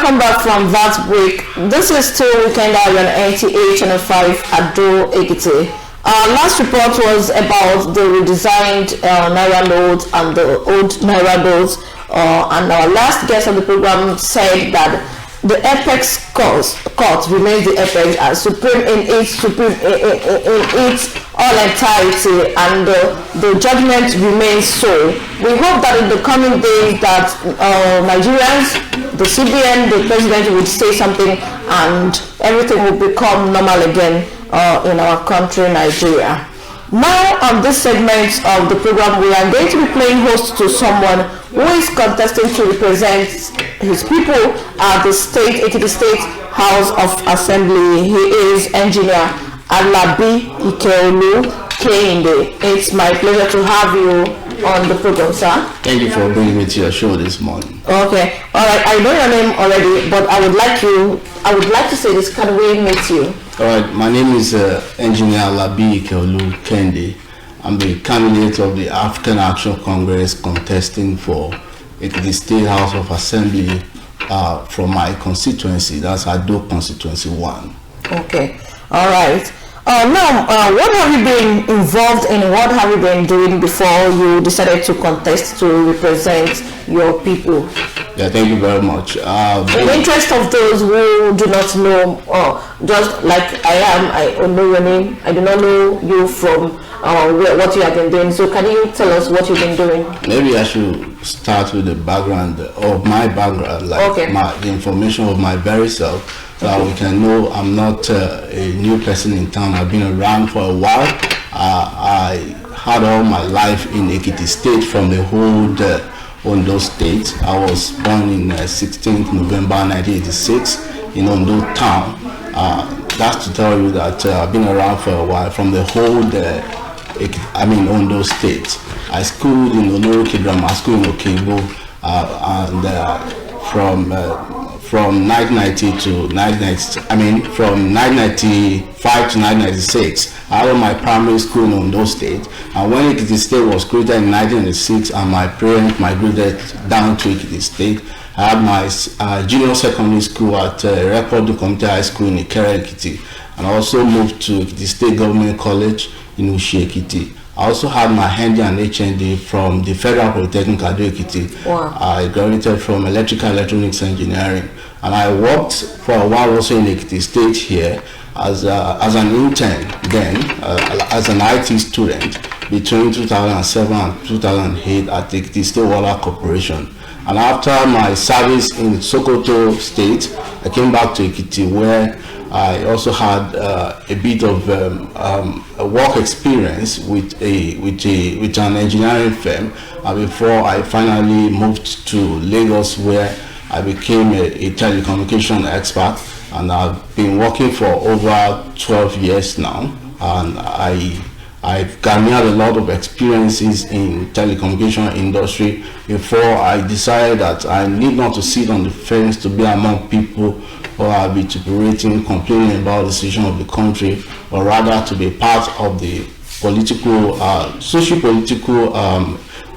welcome back from that break. This is still Weekend Hour on NTA Channel 5 Ado-Ekiti. Our last report was about the redesigned Naira notes and the old Naira notes. And our last guest on the program said that the apex court remains the apex as supreme in its all entirety, and the judgment remains so. We hope that in the coming days that Nigerians, the CBN, the president would say something and everything will become normal again in our country, Nigeria. Now, on this segment of the program, we are going to be playing host to someone who is contesting to represent his people at the Ekiti State House of Assembly. He is Engineer Alabi Ikeolu kehinde. It's my pleasure to have you on the program, sir. Thank you for bringing me to your show this morning. Okay, all right. I know your name already, but I would like to say this. Can we meet you? All right, my name is Engineer Alabi Ikeolu kehinde. I'm the candidate of the African Action Congress contesting for the State House of Assembly from my constituency. That's Ado Constituency 1. Okay, all right. Now, what have you been involved in? What have you been doing before you decided to contest to represent your people? Yeah, thank you very much. In the interest of those who do not know, just like I am, I don't know your name. I do not know you from what you have been doing. So can you tell us what you've been doing? Maybe I should start with the background of my background, like the information of my very self. So we can know I'm not a new person in town. I've been around for a while. I had all my life in Ekiti State from the old Ondo State. I was born in 16th November 1986 in Ondo town. That's to tell you that I've been around for a while from the whole Ondo State. I schooled in Olorike Grammar School in Okebo, and from 1990 to 1990, from 1995 to 1996, I had my primary school in Ondo State. And when Ekiti State was created in 1996, and my parents migrated down to Ekiti State, I had my junior secondary school at Record Community High School in Ekiti, and I also moved to Ekiti State Government College in Ekiti. I also had my ND and HND from the Federal Polytechnic Ado-Ekiti. Wow. I graduated from Electrical Electronics Engineering, and I worked for a while also in Ekiti State here as an intern then, as an IT student between 2007 and 2008 at Ekiti State Water Corporation. And after my service in Sokoto State, I came back to Ekiti, where I also had a bit of a work experience with an engineering firm before I finally moved to Lagos, where I became a telecommunication expert, and I've been working for over 12 years now, and I've garnered a lot of experiences in telecommunication industry before I decided that I need not to sit on the fence to be among people who are vituperating, complaining about the situation of the country, or rather to be part of the political, socio-political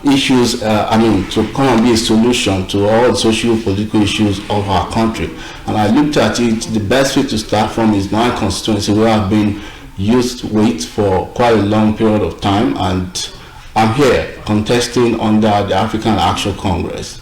issues, to come and be a solution to all the socio-political issues of our country. And I looked at it, the best way to start from is my constituency, where I've been used with for quite a long period of time, and I'm here contesting under the African Action Congress.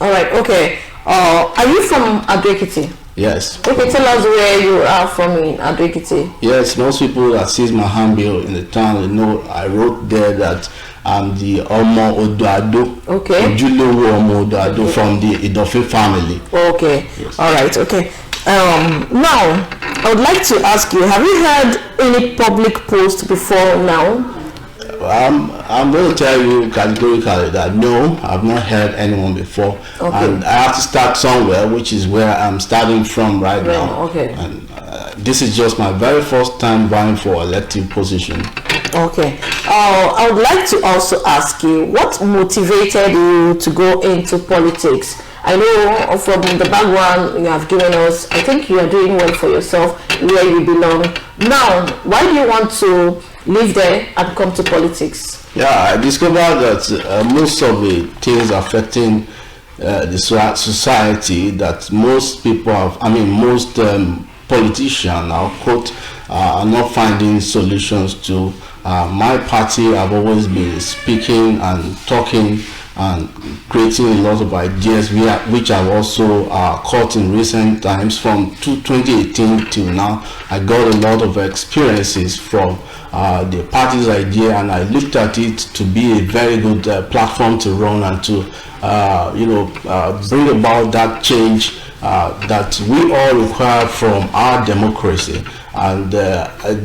All right, okay. Are you from Ado-Ekiti? Yes. Okay, tell us where you are from in Ado-Ekiti. Yes, most people that sees my handbill in the town, they know I wrote there that I'm the Omo Odo-Ado. Okay. Ojulowo Omo Odo-Ado from the Idofe family. Okay. Yes. All right, okay. Now, I would like to ask you, have you had any public post before now? I'm going to tell you categorically that no, I've not heard anyone before. Okay. And I have to start somewhere, which is where I'm starting from right now. Okay. And this is just my very first time vying for elective position. Okay. I would like to also ask you, what motivated you to go into politics? I know from the background you have given us, I think you are doing well for yourself where you belong. Now, why do you want to live there and come to politics? Yeah, I discovered that most of the things affecting the society that most people have, most politicians, I'll quote, are not finding solutions to. My party have always been speaking and talking and creating a lot of ideas which have also caught in recent times. From 2018 till now, I got a lot of experiences from the party's idea, and I looked at it to be a very good platform to run and to bring about that change that we all require from our democracy. And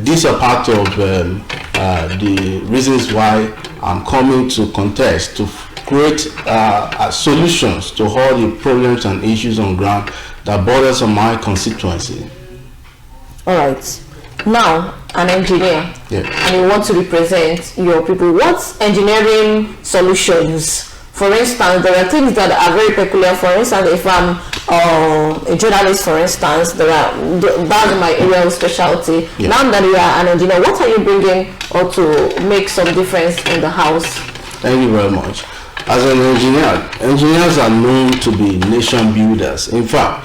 these are part of the reasons why I'm coming to contest, to create solutions to all the problems and issues on ground that borders on my constituency. All right. Now, an engineer, and you want to represent your people. What's engineering solutions? For instance, there are things that are very peculiar. For instance, if I'm a journalist, for instance, that's my area of specialty. Now that you are an engineer, what are you bringing or to make some difference in the house? Thank you very much. As an engineer, engineers are known to be nation builders. In fact,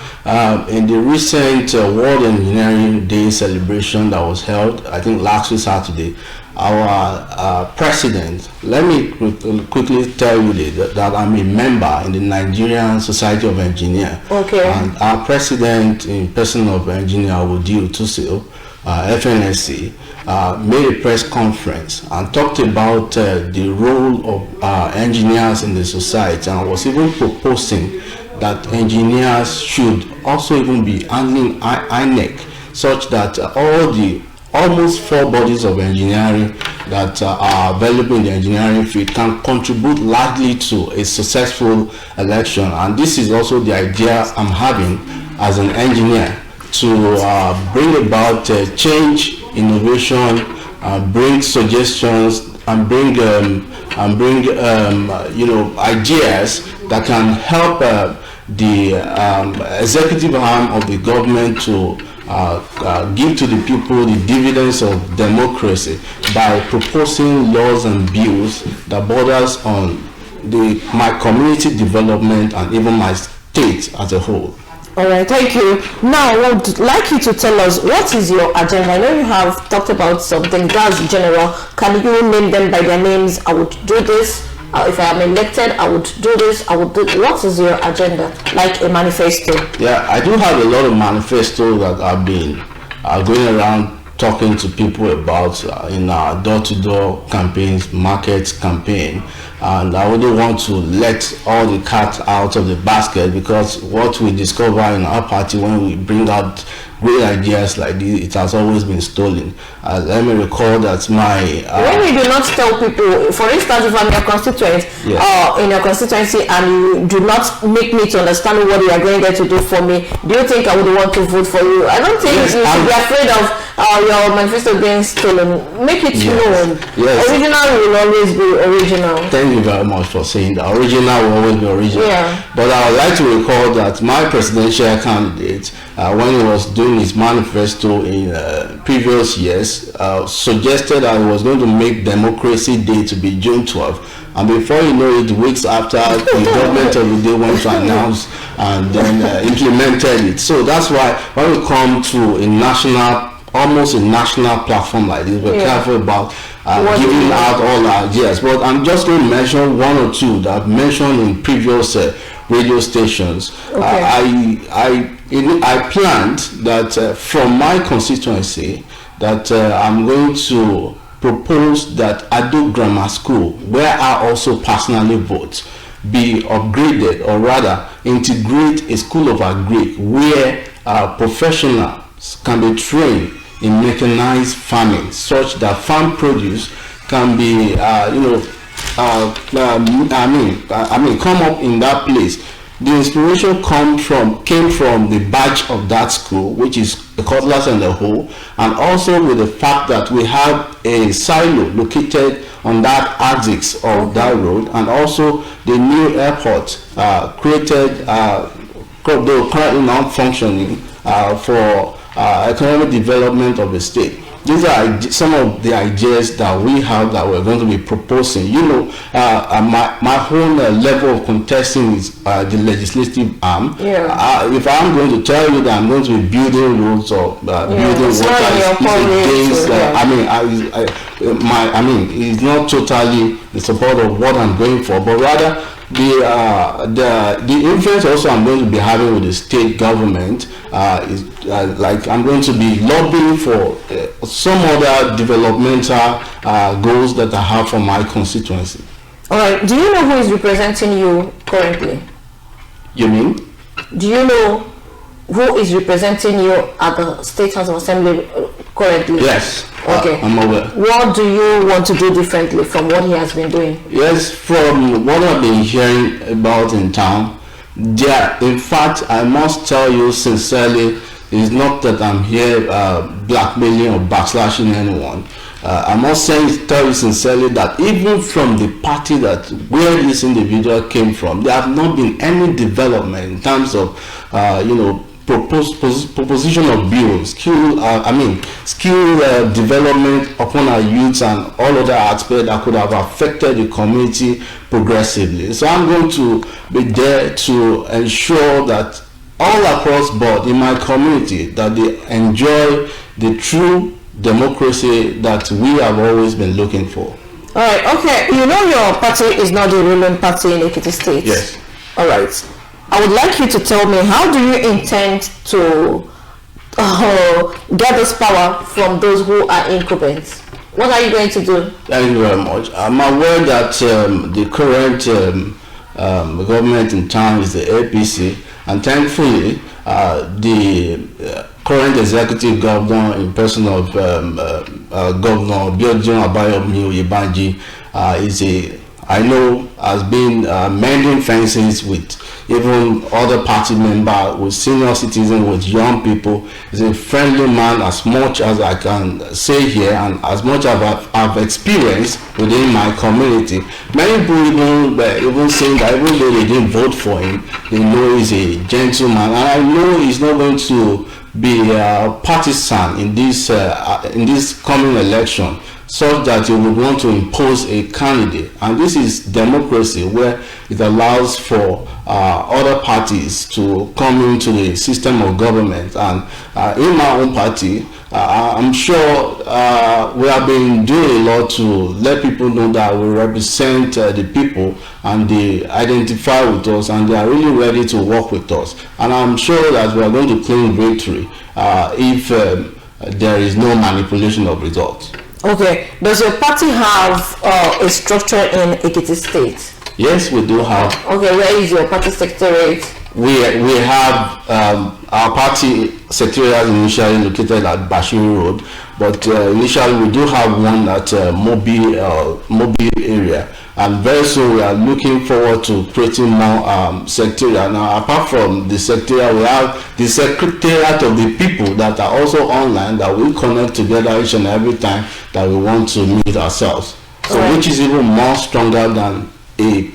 in the recent World Engineering Day celebration that was held, I think last week Saturday, our president, let me quickly tell you that I'm a member in the Nigerian Society of Engineers. Okay. And our president, in person of Engineer Ado-Ekiti Tusil, FNSC, made a press conference and talked about the role of engineers in the society, and was even proposing that engineers should also even be handling INEC, such that all the almost 4 bodies of engineering that are available in the engineering field can contribute largely to a successful election. And this is also the idea I'm having as an engineer, to bring about change, innovation, bring suggestions, and bring ideas that can help the executive arm of the government to give to the people the dividends of democracy by proposing laws and bills that borders on my community development and even my state as a whole. All right, thank you. Now, I would like you to tell us, what is your agenda? I know you have talked about something that's general. Can you name them by their names? I would do this. If I am elected, I would do this. I would do. What is your agenda? Like a manifesto? Yeah, I do have a lot of manifestos that I've been going around talking to people about in our door-to-door campaigns, market campaign. And I wouldn't want to let all the cat out of the basket, because what we discover in our party when we bring out great ideas like this, it has always been stolen. Let me recall that when you do not tell people, for instance, if I'm your constituent, in your constituency, and you do not make me to understand what you are going there to do for me, do you think I would want to vote for you? I don't think you should be afraid of your manifesto being stolen. Make it known. Yes. Original will always be original. Thank you very much for saying that. Original will always be original. Yeah. But I would like to recall that my presidential candidate, when he was doing his manifesto in previous years, suggested that he was going to make Democracy Day to be June 12th. And before you know it, weeks after, the government of the day went to announce and then implemented it. So that's why when we come to almost a national platform like this, we're careful about giving out all our ideas. But I'm just going to mention one or two that I've mentioned in previous radio stations. Okay. I planned that from my constituency that I'm going to propose that Ado Grammar School, where I also personally vote, be upgraded, or rather integrate a school of agric where professionals can be trained in mechanized farming, such that farm produce can be come up in that place. The inspiration came from the badge of that school, which is the Cutlass and the Hoe, and also with the fact that we have a silo located on that axis of that road, and also the new airport created, though currently not functioning, for economic development of the state. these are some of the ideas that we have that we're going to be proposing. You know, my whole level of contesting is the legislative arm. Yeah. If I'm going to tell you that I'm going to be building roads or building water, it's not totally the support of what I'm going for, but rather the influence also I'm going to be having with the state government is like I'm going to be lobbying for some other developmental goals that I have for my constituency. All right. Do you know who is representing you currently? You mean? Do you know who is representing you at the State House of Assembly currently? Yes. Okay. I'm aware. What do you want to do differently from what he has been doing? Yes, from what I've been hearing about in town, in fact, I must tell you sincerely, it's not that I'm here blackmailing or backslashing anyone. I must tell you sincerely that even from the party that where this individual came from, there have not been any development in terms of, proposition of bills, skill development upon our youths and all other aspects that could have affected the community progressively. So I'm going to be there to ensure that all across board in my community that they enjoy the true democracy that we have always been looking for. All right. Okay. You know your party is not the ruling party in Ekiti State. Yes. All right. I would like you to tell me, how do you intend to get this power from those who are incumbents? What are you going to do? Thank you very much. I'm aware that the current government in town is the APC, and thankfully the current executive governor in person of Governor Biodun Abayomi Oyebanji has been mending fences with even other party members, with senior citizens, with young people. He's a friendly man, as much as I can say here and as much as I've experienced within my community. Many people even saying that even though they didn't vote for him, they know he's a gentleman, and I know he's not going to be partisan in this coming election, such that you would want to impose a candidate. And this is democracy, where it allows for other parties to come into the system of government. And in my own party, I'm sure we have been doing a lot to let people know that we represent the people and they identify with us and they are really ready to work with us. And I'm sure that we are going to claim victory if there is no manipulation of results. Okay. Does your party have a structure in Ekiti State? Yes, we do have. Okay, where is your party secretariat? We have our party secretariat initially located at Bashiru Road, but initially we do have one at Mobile area, and very soon we are looking forward to creating more secretariat. Now, apart from the secretariat, we have the secretariat of the people that are also online, that we connect together each and every time that we want to meet ourselves. So, right. Which is even more stronger than a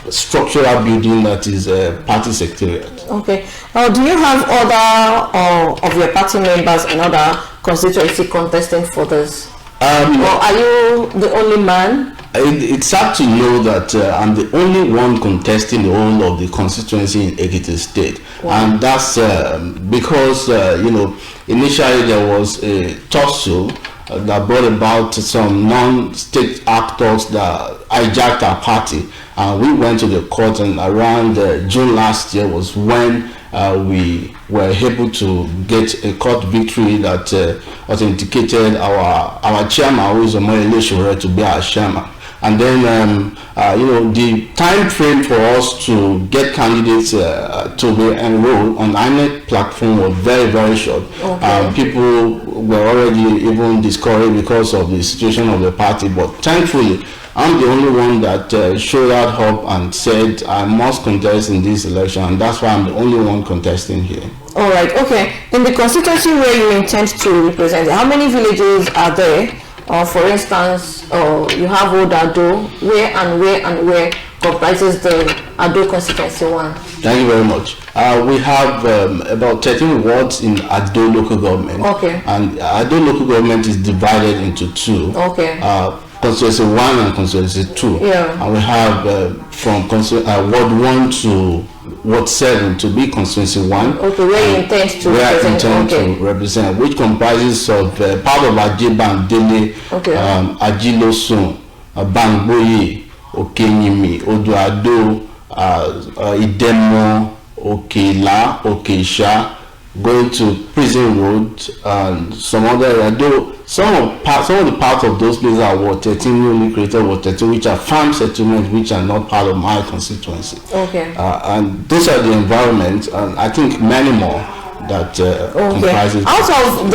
structural building that is a party secretariat. Okay. Do you have other of your party members and other constituency contesting for this? Or are you the only man? It's sad to know that I'm the only one contesting the whole of the constituency in Ekiti State. Wow. And that's because, initially there was a tussle that brought about some non-state actors that hijacked our party, and we went to the court, and around June last year was when we were able to get a court victory that authenticated our chairman, who is Omoyele Sowore, to be our chairman. And then the time frame for us to get candidates to be enrolled on INEC platform was very, very short. Okay. People were already even discouraged because of the situation of the party, but thankfully I'm the only one that showed out hope and said I must contest in this election, and that's why I'm the only one contesting here. All right. Okay. In the constituency where you intend to represent, how many villages are there? For instance, you have Ado, where comprises the Ado constituency 1? Thank you very much. We have about 13 wards in Ado local government. Okay. And Ado local government is divided into two. Okay. Constituency 1 and constituency 2. Yeah. And we have from ward 1 to ward 7 to be constituency 1. Okay, where you intend to represent. To represent, which comprises of part of Ajiban Dele, okay. Ajilosun, Bangboye, Okenyimi, Odo-Ado, Idemo, Okela, Okesha, going to Prison Road and some other. Though some of the parts of those places are Ward 13, newly created Ward 13, which are farm settlements, which are not part of my constituency. Okay. And those are the environments, and I think many more that comprises. Out of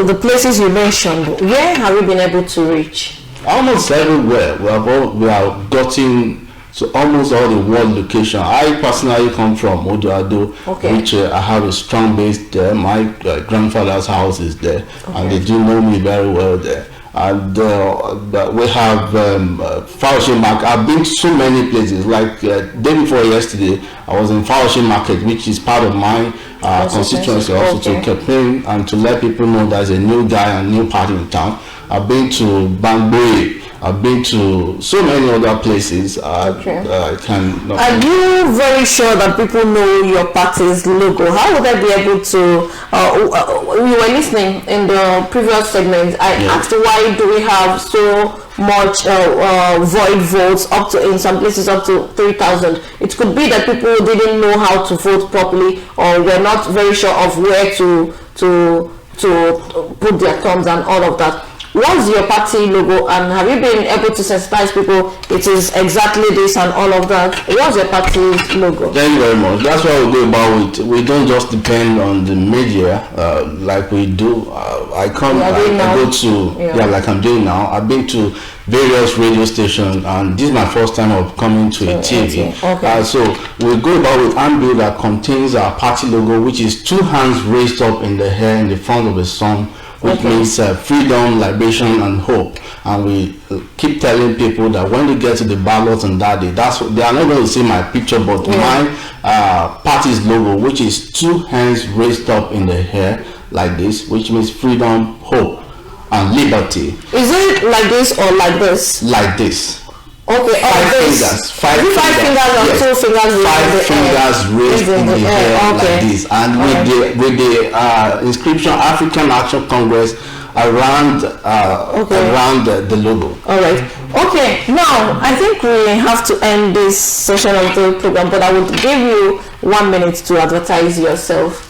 the places you mentioned, where have you been able to reach? Almost everywhere. We are getting to almost all the world location. I personally come from Odo-Ado, okay. which I have a strong base there. My grandfather's house is there, okay. And they do know me very well there. And we have Fauci Market. I've been to so many places. Like day before yesterday, I was in Fauci Market, which is part of my constituency, also okay. To campaign and to let people know there's a new guy and new party in town. I've been to Bangboye. I've been to so many other places. Okay. Are you very sure that people know your party's logo? How would I be able to? We were listening in the previous segment. I asked why do we have so much void votes, up to in some places up to 3,000. It could be that people didn't know how to vote properly, or were not very sure of where to put their thumbs and all of that. What's your party logo, and have you been able to sensitize people it is exactly this and all of that? What's your party logo? Thank you very much. That's what we go about it. We don't just depend on the media like we do. Like I'm doing now. I've been to various radio stations, and this is my first time of coming to a TV. Okay. So we go about with handbill that contains our party logo, which is 2 hands raised up in the air in the front of the sun, which means freedom, liberation, and hope. And we keep telling people that when they get to the ballot on that day, they are not going to see my picture, but my party's logo, which is 2 hands raised up in the air like this, which means freedom, hope, and liberty. Is it like this or like this? Like this. Okay, Five fingers or 2 fingers? 5 fingers raised in the air like this, and with the inscription African Action Congress around the logo. All right. Okay. Now I think we have to end this session of the program, but I would give you 1 minute to advertise yourself.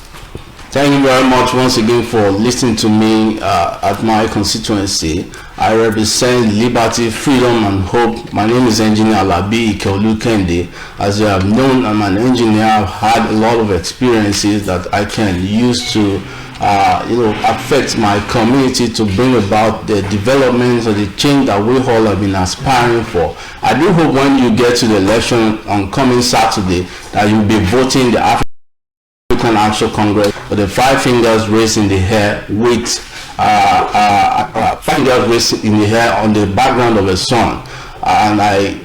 Thank you very much once again for listening to me at my constituency. I represent liberty, freedom, and hope. My name is Engineer Alabi Ikeolu Kehinde. As you have known, I'm an engineer. I've had a lot of experiences that I can use to affect my community, to bring about the development or the change that we all have been aspiring for. I do hope when you get to the election on coming Saturday that you'll be voting the African Action Congress with the 5 fingers raised in the air, with 5 fingers raised in the air on the background of a sun. And I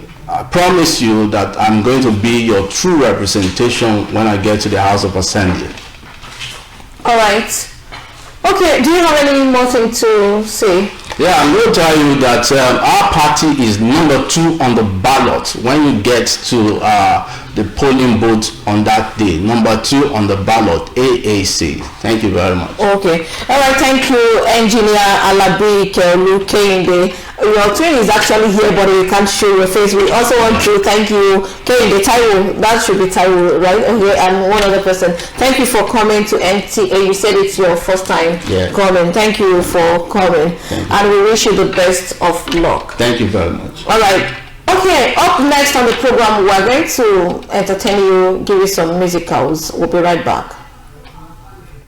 promise you that I'm going to be your true representation when I get to the House of Assembly. All right. Okay, do you have any more thing to say? Yeah, I'm going to tell you that our party is number 2 on the ballot when you get to the polling booth on that day. Number 2 on the ballot, AAC. Thank you very much. Okay. All right, thank you, Engineer Alabi Ikeolu Kehinde. Your twin is actually here, but you can't show your face. We also want to thank you, Kehinde Taiwo. That should be Taiwo, right? Okay, and one other person. Thank you for coming to NTA. You said it's your first time coming. Thank you for coming. And we wish you the best of luck. Thank you very much. All right. Okay, up next on the program, we are going to entertain you, give you some musicals. We'll be right back.